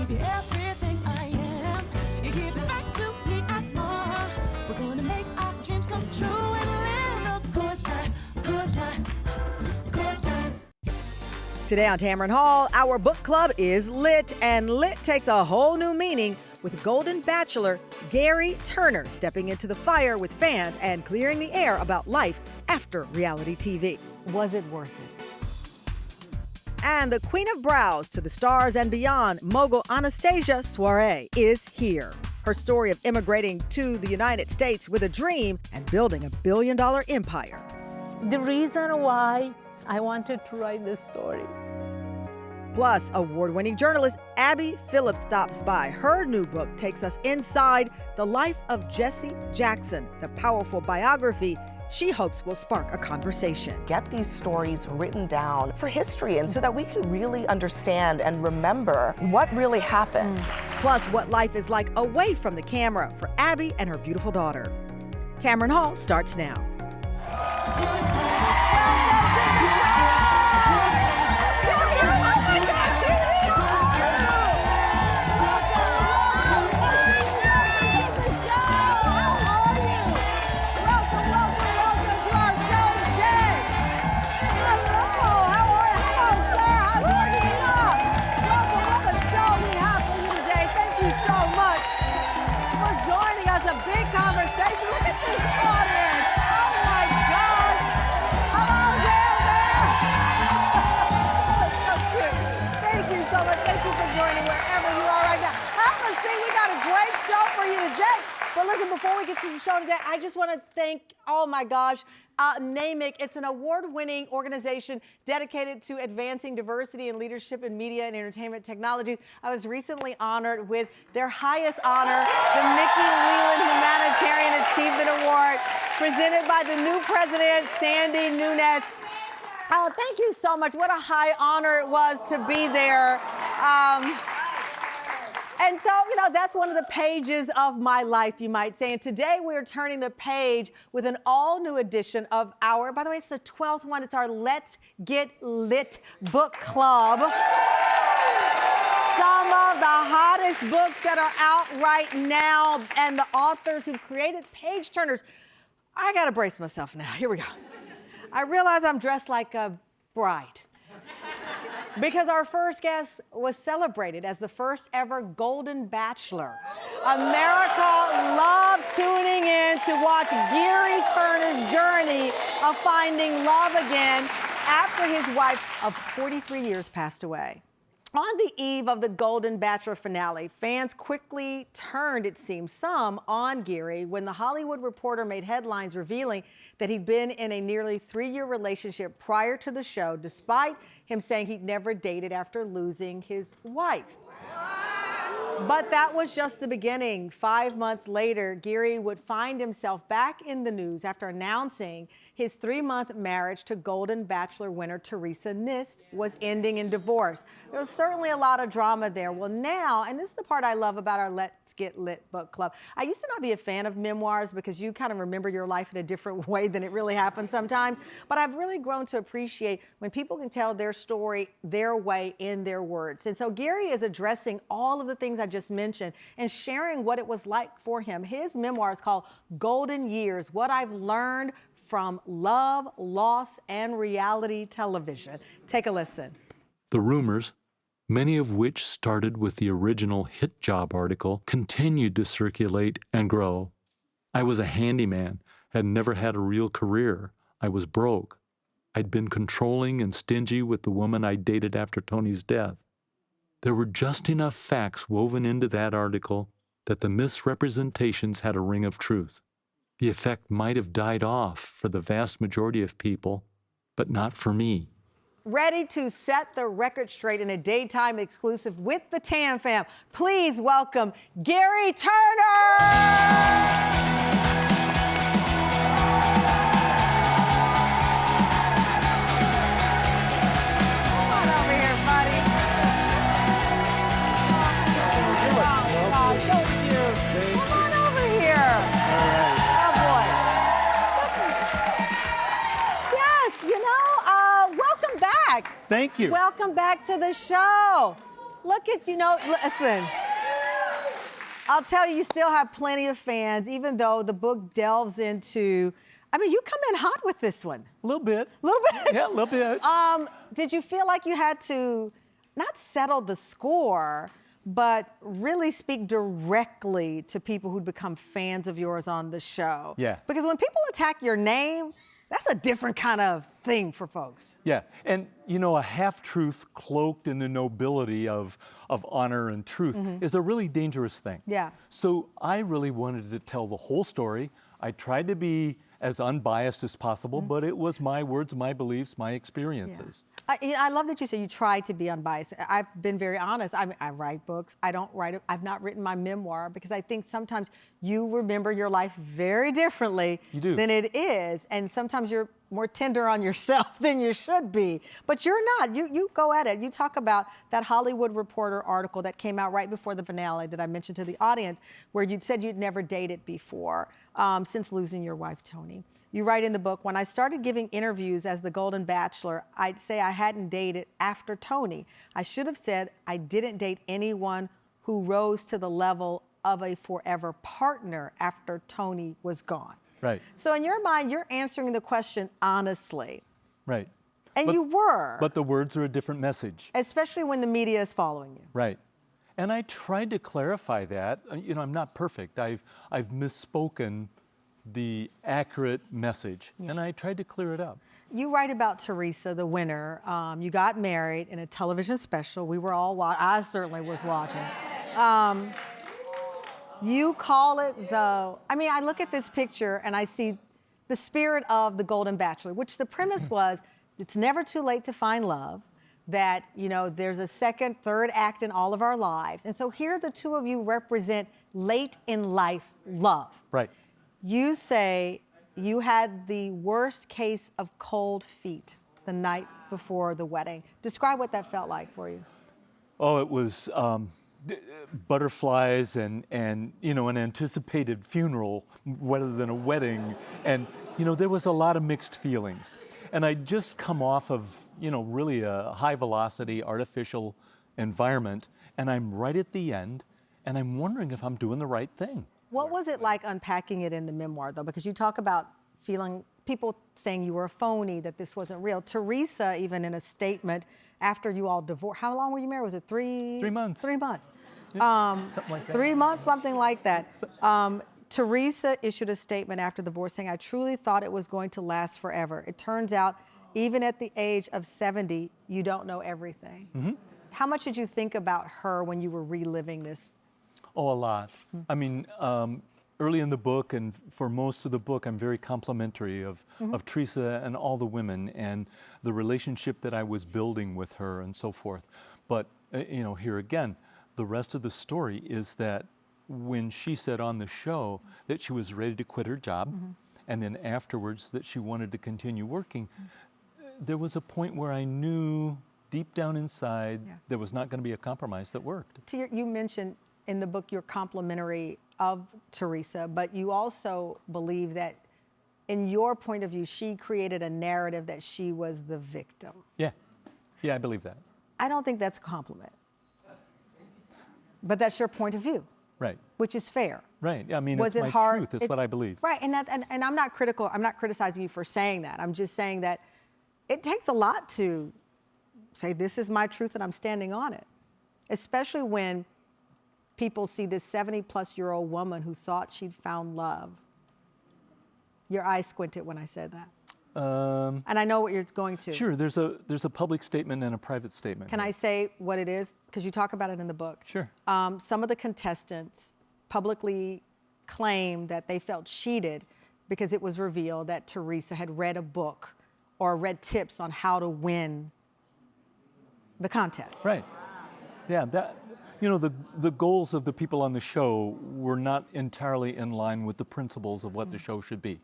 give you everything I am. You give it back to me and more. We're gonna make our dreams come true and live a good life, good life, good life. Today on Tamron Hall, our book club is lit, and lit takes a whole new meaning with Golden Bachelor Gerry Turner stepping into the fire with fans and clearing the air about life after reality TV. Was it worth it? And the Queen of Brows to the stars and beyond, mogul Anastasia Soiree is here. Her story of immigrating to the United States with a dream and building a billion-dollar empire. The reason why I wanted to write this story. Plus, award-winning journalist Abby Phillips stops by. Her new book takes us inside the life of Jesse Jackson, the powerful biography she hopes will spark a conversation. Get these stories written down for history and so that we can really understand and remember what really happened. Plus, what life is like away from the camera for Abby and her beautiful daughter. Tamron Hall starts now. But listen, before we get to the show today, I just want to thank, oh my gosh, NAMIC. It's an award-winning organization dedicated to advancing diversity and leadership in media and entertainment technologies. I was recently honored with their highest honor, the Mickey Leland Humanitarian Achievement Award, presented by the new president, Sandy Nunez. Oh, thank you so much. What a high honor it was to be there. And so, you know, that's one of the pages of my life, you might say. And today we're turning the page with an all-new edition of our, by the way, it's the 12th one. It's our Let's Get Lit book club. Some of the hottest books that are out right now and the authors who created page turners. I got to brace myself now. Here we go. I realize I'm dressed like a bride. Because our first guest was celebrated as the first ever Golden Bachelor. America loved tuning in to watch Gerry Turner's journey of finding love again after his wife of 43 years passed away. On the eve of the Golden Bachelor finale, fans quickly turned, it seems, some on Gerry when the Hollywood Reporter made headlines revealing that he'd been in a nearly 3-year relationship prior to the show, despite him saying he'd never dated after losing his wife. But that was just the beginning. 5 months later, Gerry would find himself back in the news after announcing his 3-month marriage to Golden Bachelor winner Theresa Nist was ending in divorce. There was certainly a lot of drama there. Well, now, and this is the part I love about our Let's Get Lit book club. I used to not be a fan of memoirs because you kind of remember your life in a different way than it really happened sometimes. But I've really grown to appreciate when people can tell their story their way in their words. And so Gerry is addressing all of the things I just mentioned and sharing what it was like for him. His memoir is called Golden Years, What I've Learned from Love, Loss, and Reality Television. Take a listen. The rumors, many of which started with the original Hit Job article, continued to circulate and grow. I was a handyman, had never had a real career. I was broke. I'd been controlling and stingy with the woman I dated after Tony's death. There were just enough facts woven into that article that the misrepresentations had a ring of truth. The effect might have died off for the vast majority of people, but not for me. Ready to set the record straight in a daytime exclusive with the Tam Fam. Please welcome Gerry Turner! Thank you. Welcome back to the show. Look at, listen. I'll tell you, you still have plenty of fans, even though the book delves into, you come in hot with this one. A little bit. A little bit? Yeah, a little bit. Did you feel like you had to not settle the score, but really speak directly to people who'd become fans of yours on the show? Yeah. Because when people attack your name, that's a different kind of thing for folks. Yeah, and a half-truth cloaked in the nobility of honor and truth is a really dangerous thing. Yeah. So I really wanted to tell the whole story. I tried to be as unbiased as possible, but it was my words, my beliefs, my experiences. I love that you say you try to be unbiased. I've been very honest. I write books. I've not written my memoir because I think sometimes you remember your life very differently than it is. And sometimes you're more tender on yourself than you should be. But you're not. You go at it. You talk about that Hollywood Reporter article that came out right before the finale that I mentioned to the audience, where you said you'd never dated before since losing your wife, Toni. You write in the book, when I started giving interviews as the Golden Bachelor, I'd say I hadn't dated after Toni. I should have said I didn't date anyone who rose to the level of a forever partner after Toni was gone. Right. So in your mind, you're answering the question honestly. Right. And you were. But the words are a different message. Especially when the media is following you. Right. And I tried to clarify that. I'm not perfect. I've misspoken the accurate message, and I tried to clear it up. You write about Theresa, the winner. You got married in a television special. We were all I certainly was watching. You call it I look at this picture and I see the spirit of the Golden Bachelor, which the premise was, it's never too late to find love, that, there's a second, third act in all of our lives. And so here the two of you represent late in life love. Right. You say you had the worst case of cold feet the night before the wedding. Describe what that felt like for you. Oh, it was butterflies and an anticipated funeral rather than a wedding. And, there was a lot of mixed feelings. And I'd just come off of, really a high velocity, artificial environment. And I'm right at the end, and I'm wondering if I'm doing the right thing. What was it like unpacking it in the memoir, though? Because you talk about people saying you were a phony, that this wasn't real. Theresa, even in a statement after you all divorced, how long were you married? Was it 3 months? 3 months. Yeah, something like that. 3 months, something like that. Theresa issued a statement after the divorce saying, I truly thought it was going to last forever. It turns out, even at the age of 70, you don't know everything. Mm-hmm. How much did you think about her when you were reliving this? Oh, a lot. Early in the book and for most of the book, I'm very complimentary of Theresa and all the women and the relationship that I was building with her and so forth. But, here again, the rest of the story is that when she said on the show that she was ready to quit her job and then afterwards that she wanted to continue working, there was a point where I knew deep down inside there was not going to be a compromise that worked. You mentioned in the book you're complimentary of Theresa, but you also believe that in your point of view, she created a narrative that she was the victim. Yeah, I believe that. I don't think that's a compliment. But that's your point of view. Right. Which is fair. Right. Was it's it my hard? truth. It's what I believe. Right. And I'm not critical. I'm not criticizing you for saying that. I'm just saying that it takes a lot to say this is my truth and I'm standing on it. Especially when people see this 70-plus-year-old woman who thought she'd found love. Your eyes squinted when I said that. And I know what you're going to. Sure. There's a public statement and a private statement. Can I say what it is? Because you talk about it in the book. Sure. Some of the contestants publicly claimed that they felt cheated because it was revealed that Theresa had read a book or read tips on how to win the contest. Right. Yeah. The goals of the people on the show were not entirely in line with the principles of what the show should be.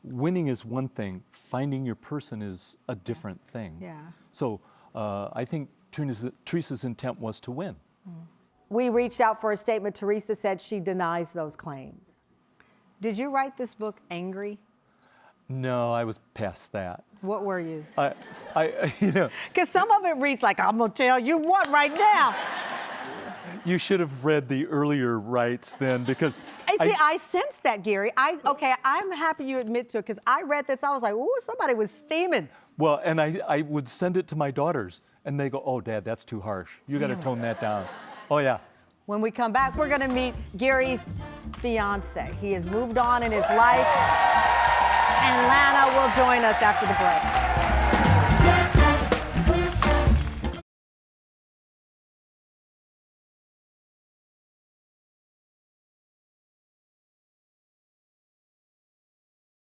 Winning is one thing, finding your person is a different thing. Yeah. So I think Theresa's intent was to win. We reached out for a statement. Theresa said she denies those claims. Did you write this book angry? No, I was past that. What were you? Because some of it reads like, I'm gonna tell you what right now. You should have read the earlier rights then, because I sensed that, Gerry. Okay, I'm happy you admit to it, because I read this, I was like, ooh, somebody was steaming. well, and I would send it to my daughters, and they go, "Oh, Dad, that's too harsh. You got to tone that down." Oh yeah. When we come back, we're gonna meet Gerry's fiance. He has moved on in his life, and Lana will join us after the break.